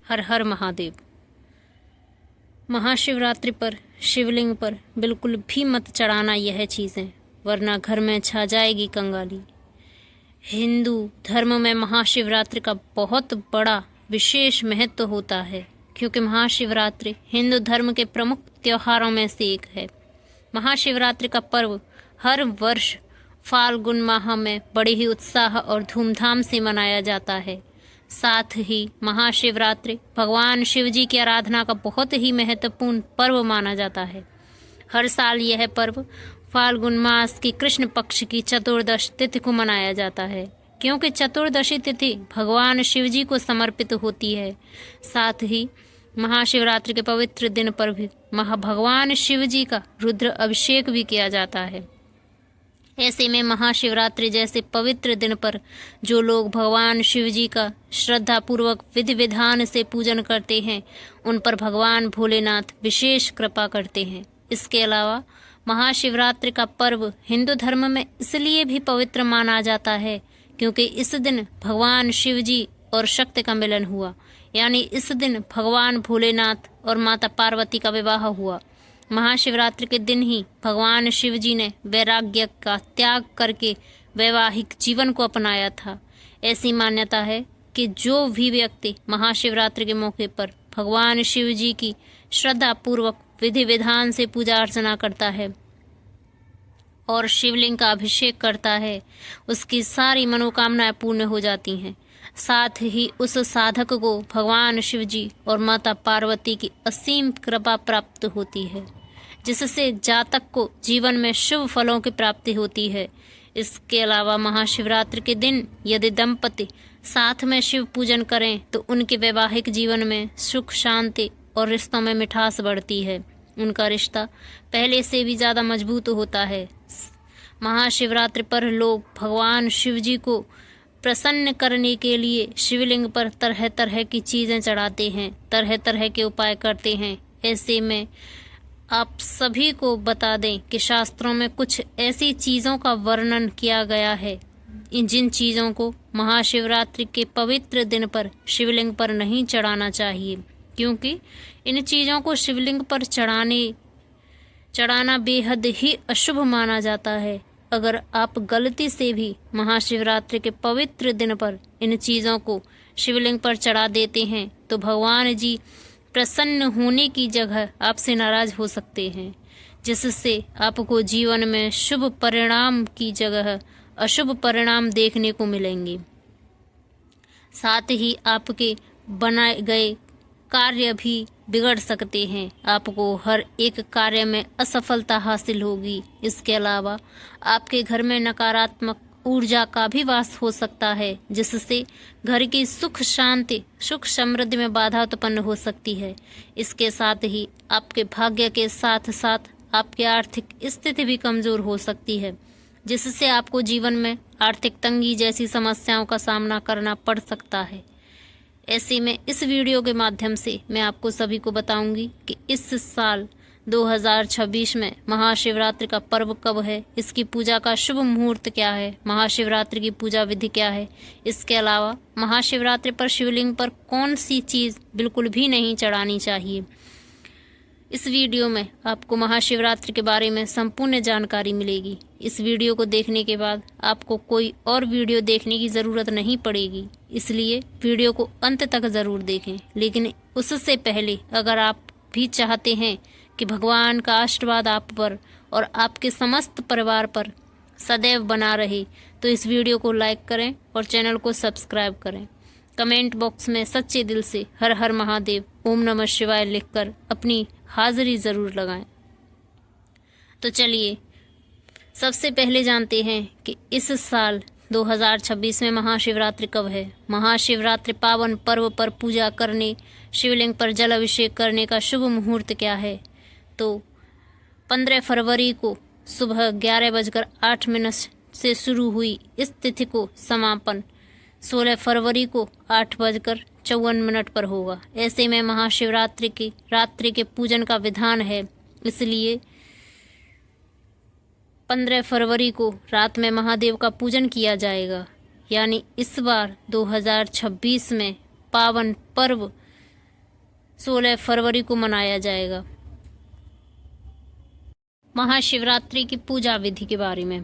हर हर महादेव। महाशिवरात्रि पर शिवलिंग पर बिल्कुल भी मत चढ़ाना यह चीज़ें, वरना घर में छा जाएगी कंगाली। हिंदू धर्म में महाशिवरात्रि का बहुत बड़ा विशेष महत्व होता है, क्योंकि महाशिवरात्रि हिंदू धर्म के प्रमुख त्योहारों में से एक है। महाशिवरात्रि का पर्व हर वर्ष फाल्गुन माह में बड़े ही उत्साह और धूमधाम से मनाया जाता है। साथ ही महाशिवरात्रि भगवान शिव जी की आराधना का बहुत ही महत्वपूर्ण पर्व माना जाता है। हर साल यह पर्व फाल्गुन मास की कृष्ण पक्ष की चतुर्दश तिथि को मनाया जाता है, क्योंकि चतुर्दशी तिथि भगवान शिव जी को समर्पित होती है। साथ ही महाशिवरात्रि के पवित्र दिन पर भी भगवान शिव जी का रुद्र अभिषेक भी किया जाता है। ऐसे में महाशिवरात्रि जैसे पवित्र दिन पर जो लोग भगवान शिव जी का श्रद्धा पूर्वक विधि विधान से पूजन करते हैं, उन पर भगवान भोलेनाथ विशेष कृपा करते हैं। इसके अलावा महाशिवरात्रि का पर्व हिंदू धर्म में इसलिए भी पवित्र माना जाता है, क्योंकि इस दिन भगवान शिव जी और शक्ति का मिलन हुआ, यानी इस दिन भगवान भोलेनाथ और माता पार्वती का विवाह हुआ। महाशिवरात्रि के दिन ही भगवान शिव जी ने वैराग्य का त्याग करके वैवाहिक जीवन को अपनाया था। ऐसी मान्यता है कि जो भी व्यक्ति महाशिवरात्रि के मौके पर भगवान शिव जी की श्रद्धा पूर्वक विधि विधान से पूजा अर्चना करता है और शिवलिंग का अभिषेक करता है, उसकी सारी मनोकामनाएं पूर्ण हो जाती हैं। साथ ही उस साधक को भगवान शिव जी और माता पार्वती की असीम कृपा प्राप्त होती है, जिससे जातक को जीवन में शुभ फलों की प्राप्ति होती है। इसके अलावा महाशिवरात्रि के दिन यदि दंपति साथ में शिव पूजन करें तो उनके वैवाहिक जीवन में सुख शांति और रिश्तों में मिठास बढ़ती है। उनका रिश्ता पहले से भी ज़्यादा मजबूत होता है। महाशिवरात्रि पर लोग भगवान शिव जी को प्रसन्न करने के लिए शिवलिंग पर तरह तरह की चीज़ें चढ़ाते हैं, तरह तरह के उपाय करते हैं। ऐसे में आप सभी को बता दें कि शास्त्रों में कुछ ऐसी चीज़ों का वर्णन किया गया है जिन चीज़ों को महाशिवरात्रि के पवित्र दिन पर शिवलिंग पर नहीं चढ़ाना चाहिए, क्योंकि इन चीज़ों को शिवलिंग पर चढ़ाना बेहद ही अशुभ माना जाता है। अगर आप गलती से भी महाशिवरात्रि के पवित्र दिन पर इन चीज़ों को शिवलिंग पर चढ़ा देते हैं तो भगवान जी प्रसन्न होने की जगह आपसे नाराज हो सकते हैं, जिससे आपको जीवन में शुभ परिणाम की जगह अशुभ परिणाम देखने को मिलेंगे। साथ ही आपके बनाए गए कार्य भी बिगड़ सकते हैं, आपको हर एक कार्य में असफलता हासिल होगी। इसके अलावा आपके घर में नकारात्मक ऊर्जा का भी वास हो सकता है, जिससे घर की सुख शांति सुख समृद्धि में बाधा उत्पन्न हो सकती है। इसके साथ ही आपके भाग्य के साथ साथ आपकी आर्थिक स्थिति भी कमजोर हो सकती है, जिससे आपको जीवन में आर्थिक तंगी जैसी समस्याओं का सामना करना पड़ सकता है। ऐसे में इस वीडियो के माध्यम से मैं आपको सभी को बताऊंगी कि इस साल 2026 में महाशिवरात्रि का पर्व कब है, इसकी पूजा का शुभ मुहूर्त क्या है, महाशिवरात्रि की पूजा विधि क्या है। इसके अलावा महाशिवरात्रि पर शिवलिंग पर कौन सी चीज़ बिल्कुल भी नहीं चढ़ानी चाहिए। इस वीडियो में आपको महाशिवरात्रि के बारे में संपूर्ण जानकारी मिलेगी। इस वीडियो को देखने के बाद आपको कोई और वीडियो देखने की ज़रूरत नहीं पड़ेगी, इसलिए वीडियो को अंत तक ज़रूर देखें। लेकिन उससे पहले अगर आप भी चाहते हैं कि भगवान का आशीर्वाद आप पर और आपके समस्त परिवार पर सदैव बना रहे, तो इस वीडियो को लाइक करें और चैनल को सब्सक्राइब करें। कमेंट बॉक्स में सच्चे दिल से हर हर महादेव ओम नमः शिवाय लिखकर अपनी हाजिरी ज़रूर लगाएं। तो चलिए सबसे पहले जानते हैं कि इस साल 2026 में महाशिवरात्रि कब है। महाशिवरात्रि पावन पर्व पर पूजा करने, शिवलिंग पर जल अभिषेक करने का शुभ मुहूर्त क्या है। तो 15 फरवरी को सुबह 11:08 से शुरू हुई इस तिथि को समापन 16 फरवरी को 8:54 पर होगा। ऐसे में महाशिवरात्रि की रात्रि के पूजन का विधान है, इसलिए 15 फरवरी को रात में महादेव का पूजन किया जाएगा। यानी इस बार 2026 में पावन पर्व 16 फरवरी को मनाया जाएगा। महाशिवरात्रि की पूजा विधि के बारे में।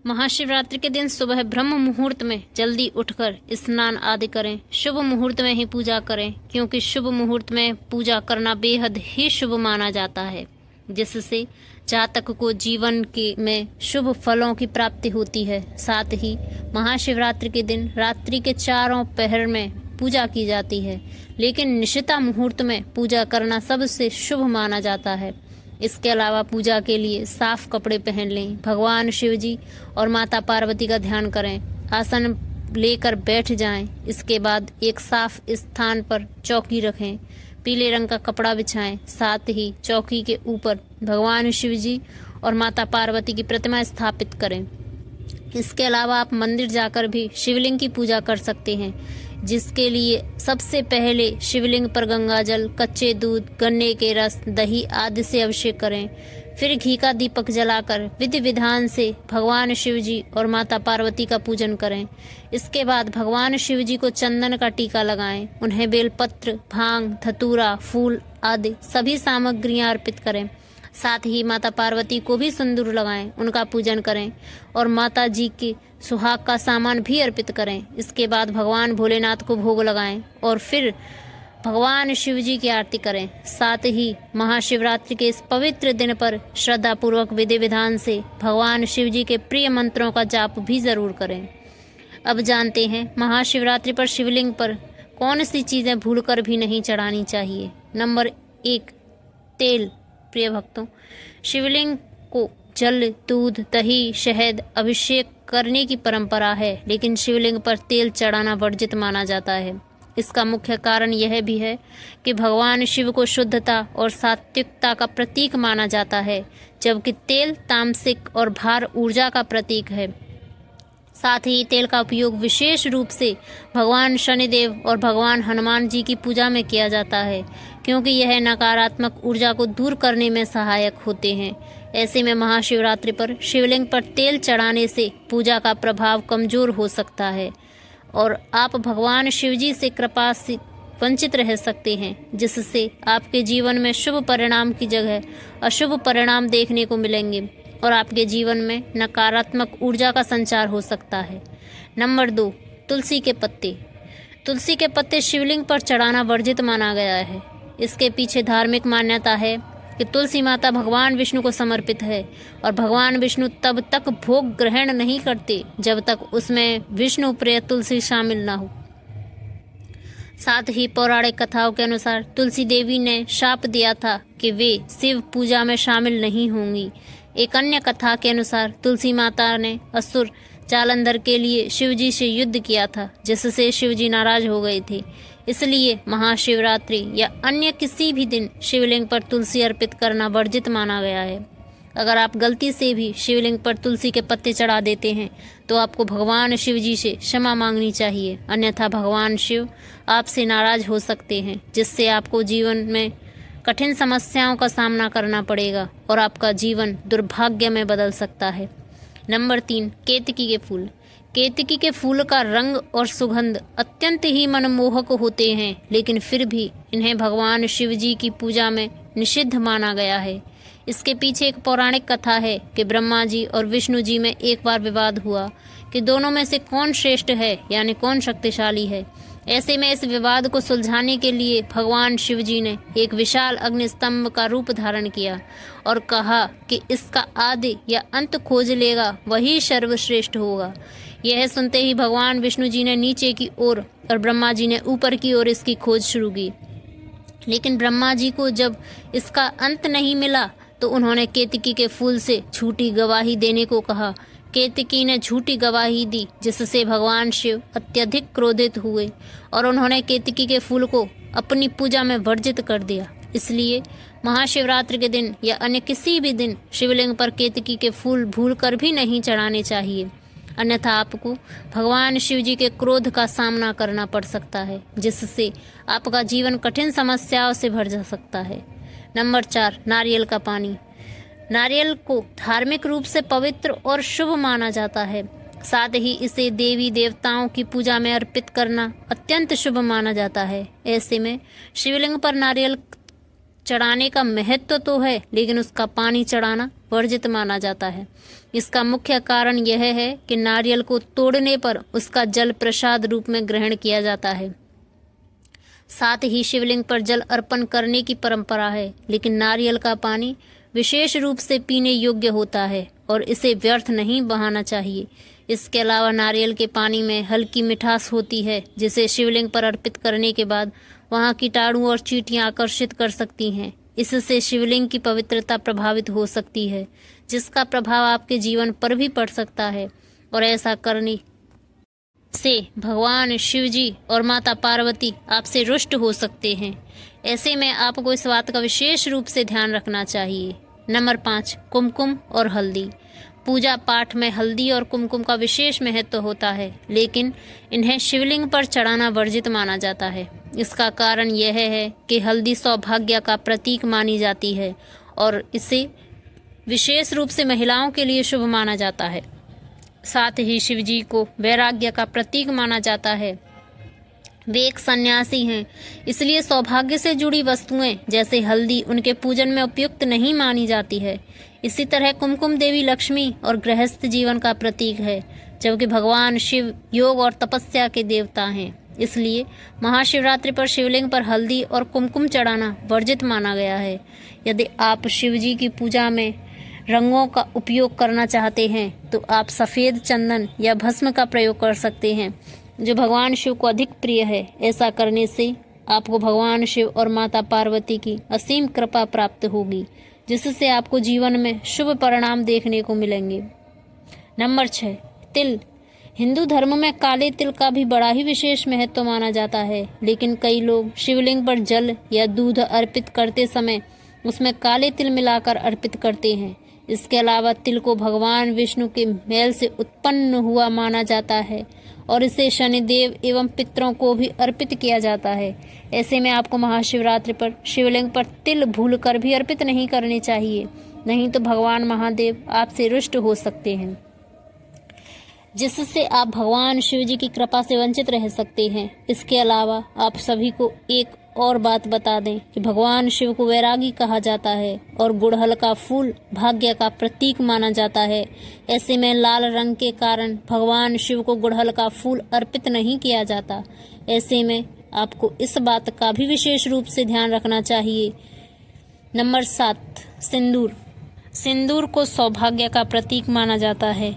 महाशिवरात्रि के दिन सुबह ब्रह्म मुहूर्त में जल्दी उठकर स्नान आदि करें। शुभ मुहूर्त में ही पूजा करें, क्योंकि शुभ मुहूर्त में पूजा करना बेहद ही शुभ माना जाता है, जिससे जातक को जीवन के में शुभ फलों की प्राप्ति होती है। साथ ही महाशिवरात्रि के दिन रात्रि के चारों पहर में पूजा की जाती है, लेकिन निशिता मुहूर्त में पूजा करना सबसे शुभ माना जाता है। इसके अलावा पूजा के लिए साफ कपड़े पहन लें, भगवान शिव जी और माता पार्वती का ध्यान करें, आसन लेकर बैठ जाएं। इसके बाद एक साफ स्थान पर चौकी रखें, पीले रंग का कपड़ा बिछाएं। साथ ही चौकी के ऊपर भगवान शिव जी और माता पार्वती की प्रतिमा स्थापित करें। इसके अलावा आप मंदिर जाकर भी शिवलिंग की पूजा कर सकते हैं, जिसके लिए सबसे पहले शिवलिंग पर गंगा जल, कच्चे दूध, गन्ने के रस, दही आदि से अभिषेक करें। फिर घी का दीपक जलाकर विधि विधान से भगवान शिव जी और माता पार्वती का पूजन करें। इसके बाद भगवान शिव जी को चंदन का टीका लगाएं। उन्हें बेलपत्र, भांग, धतूरा, फूल आदि सभी सामग्रियां अर्पित करें। साथ ही माता पार्वती को भी सिंदूर लगाएं, उनका पूजन करें और माता जी के सुहाग का सामान भी अर्पित करें। इसके बाद भगवान भोलेनाथ को भोग लगाएं और फिर भगवान शिव जी की आरती करें। साथ ही महाशिवरात्रि के इस पवित्र दिन पर श्रद्धापूर्वक विधि विधान से भगवान शिव जी के प्रिय मंत्रों का जाप भी जरूर करें। अब जानते हैं महाशिवरात्रि पर शिवलिंग पर कौन सी चीज़ें भूलकर भी नहीं चढ़ानी चाहिए। नंबर 1, तेल। प्रिय भक्तों, शिवलिंग को जल, दूध, दही, शहद अभिषेक करने की परंपरा है, लेकिन शिवलिंग पर तेल चढ़ाना वर्जित माना जाता है। इसका मुख्य कारण यह भी है कि भगवान शिव को शुद्धता और सात्विकता का प्रतीक माना जाता है, जबकि तेल तामसिक और भार ऊर्जा का प्रतीक है। साथ ही तेल का उपयोग विशेष रूप से भगवान शनिदेव और भगवान हनुमान जी की पूजा में किया जाता है, क्योंकि यह नकारात्मक ऊर्जा को दूर करने में सहायक होते हैं। ऐसे में महाशिवरात्रि पर शिवलिंग पर तेल चढ़ाने से पूजा का प्रभाव कमजोर हो सकता है और आप भगवान शिवजी से कृपा से वंचित रह सकते हैं, जिससे आपके जीवन में शुभ परिणाम की जगह अशुभ परिणाम देखने को मिलेंगे और आपके जीवन में नकारात्मक ऊर्जा का संचार हो सकता है। नंबर 2, तुलसी के पत्ते। तुलसी के पत्ते शिवलिंग पर चढ़ाना वर्जित माना गया है। इसके पीछे धार्मिक मान्यता है कि तुलसी माता भगवान विष्णु को समर्पित है और भगवान विष्णु तब तक भोग ग्रहण नहीं करते जब तक उसमें विष्णु प्रिय तुलसी शामिल ना हो। साथ ही पौराणिक कथाओं के अनुसार तुलसी देवी ने शाप दिया था कि वे शिव पूजा में शामिल नहीं होंगी। एक अन्य कथा के अनुसार तुलसी माता ने असुर जालंधर के लिए शिवजी से युद्ध किया था, जिससे शिवजी नाराज हो गए थे। इसलिए महाशिवरात्रि या अन्य किसी भी दिन शिवलिंग पर तुलसी अर्पित करना वर्जित माना गया है। अगर आप गलती से भी शिवलिंग पर तुलसी के पत्ते चढ़ा देते हैं तो आपको भगवान शिव जी से क्षमा मांगनी चाहिए, अन्यथा भगवान शिव आपसे नाराज हो सकते हैं, जिससे आपको जीवन में कठिन समस्याओं का सामना करना पड़ेगा और आपका जीवन दुर्भाग्य में बदल सकता है। नंबर 3, केतकी के फूल। केतकी के फूल का रंग और सुगंध अत्यंत ही मनमोहक होते हैं, लेकिन फिर भी इन्हें भगवान शिव जी की पूजा में निषिद्ध माना गया है। इसके पीछे एक पौराणिक कथा है कि ब्रह्मा जी और विष्णु जी में एक बार विवाद हुआ कि दोनों में से कौन श्रेष्ठ है, यानी कौन शक्तिशाली है। ऐसे में इस विवाद को सुलझाने के लिए भगवान शिव जी ने एक विशाल अग्निस्तंभ का रूप धारण किया और कहा कि इसका आदि या अंत खोज लेगा वही सर्वश्रेष्ठ होगा। यह सुनते ही भगवान विष्णु जी ने नीचे की ओर और ब्रह्मा जी ने ऊपर की ओर इसकी खोज शुरू की, लेकिन ब्रह्मा जी को जब इसका अंत नहीं मिला तो उन्होंने केतकी के फूल से झूठी गवाही देने को कहा। केतकी ने झूठी गवाही दी, जिससे भगवान शिव अत्यधिक क्रोधित हुए और उन्होंने केतकी के फूल को अपनी पूजा में वर्जित कर दिया। इसलिए महाशिवरात्रि के दिन या अन्य किसी भी दिन शिवलिंग पर केतकी के फूल भूलकर भी नहीं चढ़ाने चाहिए, अन्यथा आपको भगवान शिव जी के क्रोध का सामना करना पड़ सकता है, जिससे आपका जीवन कठिन समस्याओं से भर जा सकता है। नंबर 4, नारियल का पानी। नारियल को धार्मिक रूप से पवित्र और शुभ माना जाता है। साथ ही इसे देवी देवताओं की पूजा में अर्पित करना अत्यंत शुभ माना जाता है। ऐसे में शिवलिंग पर नारियल चढ़ाने का महत्व तो है, लेकिन उसका पानी चढ़ाना वर्जित माना जाता है। इसका मुख्य कारण यह है कि नारियल को तोड़ने पर उसका जल प्रसाद रूप में ग्रहण किया जाता है। साथ ही शिवलिंग पर जल अर्पण करने की परंपरा है, लेकिन नारियल का पानी विशेष रूप से पीने योग्य होता है और इसे व्यर्थ नहीं बहाना चाहिए। इसके अलावा नारियल के पानी में हल्की मिठास होती है, जिसे शिवलिंग पर अर्पित करने के बाद वहां कीटाणु और चींटियां आकर्षित कर सकती हैं। इससे शिवलिंग की पवित्रता प्रभावित हो सकती है, जिसका प्रभाव आपके जीवन पर भी पड़ सकता है और ऐसा करने से भगवान शिव जी और माता पार्वती आपसे रुष्ट हो सकते हैं। ऐसे में आपको इस बात का विशेष रूप से ध्यान रखना चाहिए। नंबर 5, कुमकुम और हल्दी। पूजा पाठ में हल्दी और कुमकुम का विशेष महत्व होता है, लेकिन इन्हें शिवलिंग पर चढ़ाना वर्जित माना जाता है। इसका कारण यह है कि हल्दी सौभाग्य का प्रतीक मानी जाती है और इसे विशेष रूप से महिलाओं के लिए शुभ माना जाता है। साथ ही शिव जी को वैराग्य का प्रतीक माना जाता है। वे एक सन्यासी हैं, इसलिए सौभाग्य से जुड़ी वस्तुएं जैसे हल्दी उनके पूजन में उपयुक्त नहीं मानी जाती है। इसी तरह कुमकुम देवी लक्ष्मी और गृहस्थ जीवन का प्रतीक है, जबकि भगवान शिव योग और तपस्या के देवता हैं। इसलिए महाशिवरात्रि पर शिवलिंग पर हल्दी और कुमकुम चढ़ाना वर्जित माना गया है। यदि आप शिव जी की पूजा में रंगों का उपयोग करना चाहते हैं तो आप सफ़ेद चंदन या भस्म का प्रयोग कर सकते हैं, जो भगवान शिव को अधिक प्रिय है। ऐसा करने से आपको भगवान शिव और माता पार्वती की असीम कृपा प्राप्त होगी, जिससे आपको जीवन में शुभ परिणाम देखने को मिलेंगे। नंबर 6, तिल। हिंदू धर्म में काले तिल का भी बड़ा ही विशेष महत्व माना जाता है, लेकिन कई लोग शिवलिंग पर जल या दूध अर्पित करते समय उसमें काले तिल मिलाकर अर्पित करते हैं। इसके अलावा तिल को भगवान विष्णु के मैल से उत्पन्न हुआ माना जाता है और इसे शनिदेव एवं पितरों को भी अर्पित किया जाता है। ऐसे में आपको महाशिवरात्रि पर शिवलिंग पर तिल भूलकर भी अर्पित नहीं करने चाहिए, नहीं तो भगवान महादेव आपसे रुष्ट हो सकते हैं, जिससे आप भगवान शिव जी की कृपा से वंचित रह सकते हैं। इसके अलावा आप सभी को एक और बात बता दें कि भगवान शिव को वैरागी कहा जाता है और गुड़हल का फूल भाग्य का प्रतीक माना जाता है। ऐसे में लाल रंग के कारण भगवान शिव को गुड़हल का फूल अर्पित नहीं किया जाता। ऐसे में आपको इस बात का भी विशेष रूप से ध्यान रखना चाहिए। नंबर 7, सिंदूर। सिंदूर को सौभाग्य का प्रतीक माना जाता है।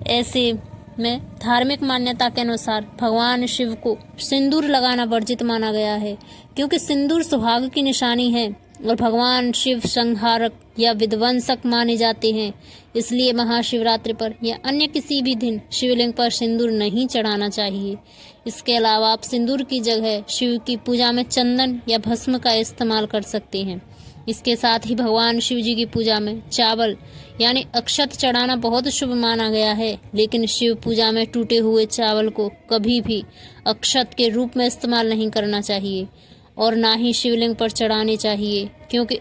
ऐसे में धार्मिक मान्यता के अनुसार भगवान शिव को सिंदूर लगाना वर्जित माना गया है, क्योंकि सिंदूर सुहाग की निशानी है और भगवान शिव संहारक या विध्वंसक माने जाते हैं। इसलिए महाशिवरात्रि पर या अन्य किसी भी दिन शिवलिंग पर सिंदूर नहीं चढ़ाना चाहिए। इसके अलावा आप सिंदूर की जगह शिव की पूजा में चंदन या भस्म का इस्तेमाल कर सकते हैं। इसके साथ ही भगवान शिव जी की पूजा में चावल यानी अक्षत चढ़ाना बहुत शुभ माना गया है, लेकिन शिव पूजा में टूटे हुए चावल को कभी भी अक्षत के रूप में इस्तेमाल नहीं करना चाहिए और ना ही शिवलिंग पर चढ़ाने चाहिए, क्योंकि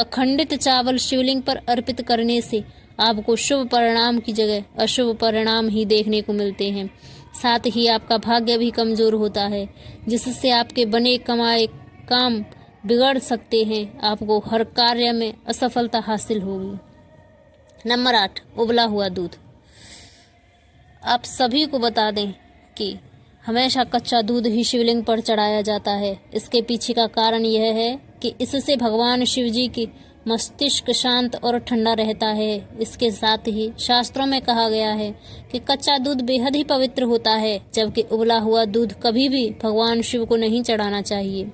अखंडित चावल शिवलिंग पर अर्पित करने से आपको शुभ परिणाम की जगह अशुभ परिणाम ही देखने को मिलते हैं। साथ ही आपका भाग्य भी कमजोर होता है, जिससे आपके बने कमाए काम बिगड़ सकते हैं। आपको हर कार्य में असफलता हासिल होगी। नंबर 8, उबला हुआ दूध। आप सभी को बता दें कि हमेशा कच्चा दूध ही शिवलिंग पर चढ़ाया जाता है। इसके पीछे का कारण यह है कि इससे भगवान शिव जी की मस्तिष्क शांत और ठंडा रहता है। इसके साथ ही शास्त्रों में कहा गया है कि कच्चा दूध बेहद ही पवित्र होता है, जबकि उबला हुआ दूध कभी भी भगवान शिव को नहीं चढ़ाना चाहिए।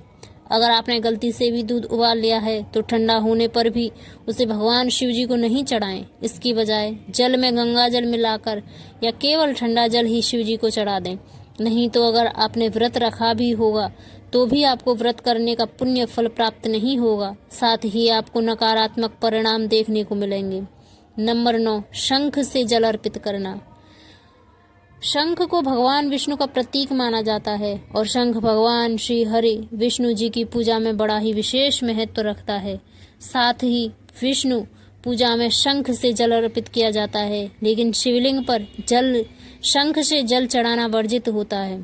अगर आपने गलती से भी दूध उबाल लिया है तो ठंडा होने पर भी उसे भगवान शिव जी को नहीं चढ़ाएं। इसकी बजाय जल में गंगा जल मिलाकर या केवल ठंडा जल ही शिव जी को चढ़ा दें। नहीं तो अगर आपने व्रत रखा भी होगा तो भी आपको व्रत करने का पुण्य फल प्राप्त नहीं होगा। साथ ही आपको नकारात्मक परिणाम देखने को मिलेंगे। नंबर 9, शंख से जल अर्पित करना। शंख को भगवान विष्णु का प्रतीक माना जाता है और शंख भगवान श्री हरि विष्णु जी की पूजा में बड़ा ही विशेष महत्व रखता है। साथ ही विष्णु पूजा में शंख से जल अर्पित किया जाता है, लेकिन शिवलिंग पर जल शंख से जल चढ़ाना वर्जित होता है।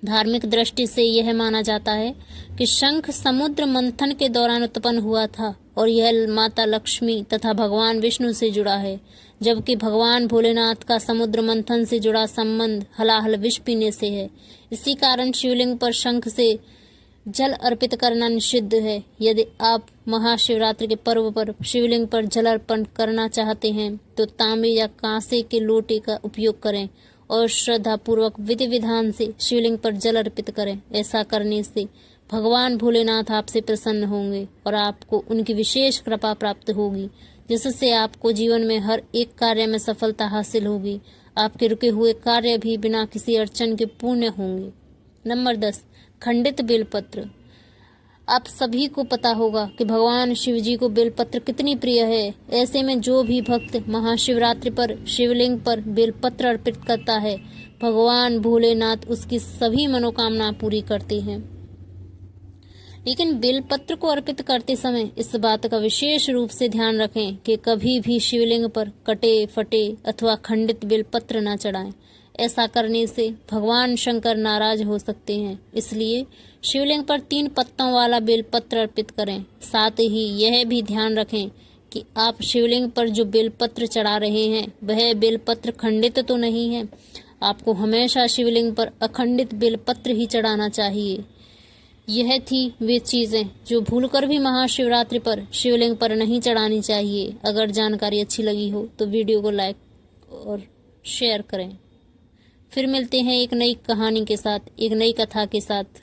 धार्मिक दृष्टि से यह माना जाता है कि शंख समुद्र मंथन के दौरान उत्पन्न हुआ था और यह माता लक्ष्मी तथा भगवान विष्णु से जुड़ा है, जबकि भगवान भोलेनाथ का समुद्र मंथन से जुड़ा संबंध हलाहल विष पीने से है। इसी कारण शिवलिंग पर शंख से जल अर्पित करना निषिद्ध है। यदि आप महाशिवरात्रि के पर्व पर शिवलिंग पर जल अर्पण करना चाहते हैं तो तांबे या कांसे के लोटे का उपयोग करें और श्रद्धा पूर्वक विधि विधान से शिवलिंग पर जल अर्पित करें। ऐसा करने से भगवान भोलेनाथ आपसे प्रसन्न होंगे और आपको उनकी विशेष कृपा प्राप्त होगी, जिससे आपको जीवन में हर एक कार्य में सफलता हासिल होगी। आपके रुके हुए कार्य भी बिना किसी अड़चन के पूर्ण होंगे। नंबर 10, खंडित बेलपत्र। आप सभी को पता होगा कि भगवान शिव जी को बेलपत्र कितनी प्रिय है। ऐसे में जो भी भक्त महाशिवरात्रि पर शिवलिंग पर बेलपत्र अर्पित करता है, भगवान भोलेनाथ उसकी सभी मनोकामना पूरी करते हैं। लेकिन बेलपत्र को अर्पित करते समय इस बात का विशेष रूप से ध्यान रखें कि कभी भी शिवलिंग पर कटे फटे अथवा खंडित बेलपत्र न चढ़ाएं। ऐसा करने से भगवान शंकर नाराज हो सकते हैं। इसलिए शिवलिंग पर 3 पत्तों वाला बेलपत्र अर्पित करें। साथ ही यह भी ध्यान रखें कि आप शिवलिंग पर जो बेलपत्र चढ़ा रहे हैं वह बेलपत्र खंडित तो नहीं है। आपको हमेशा शिवलिंग पर अखंडित बेलपत्र ही चढ़ाना चाहिए। यह थी वे चीज़ें जो भूलकर भी महाशिवरात्रि पर शिवलिंग पर नहीं चढ़ानी चाहिए। अगर जानकारी अच्छी लगी हो तो वीडियो को लाइक और शेयर करें। फिर मिलते हैं एक नई कहानी के साथ, एक नई कथा के साथ।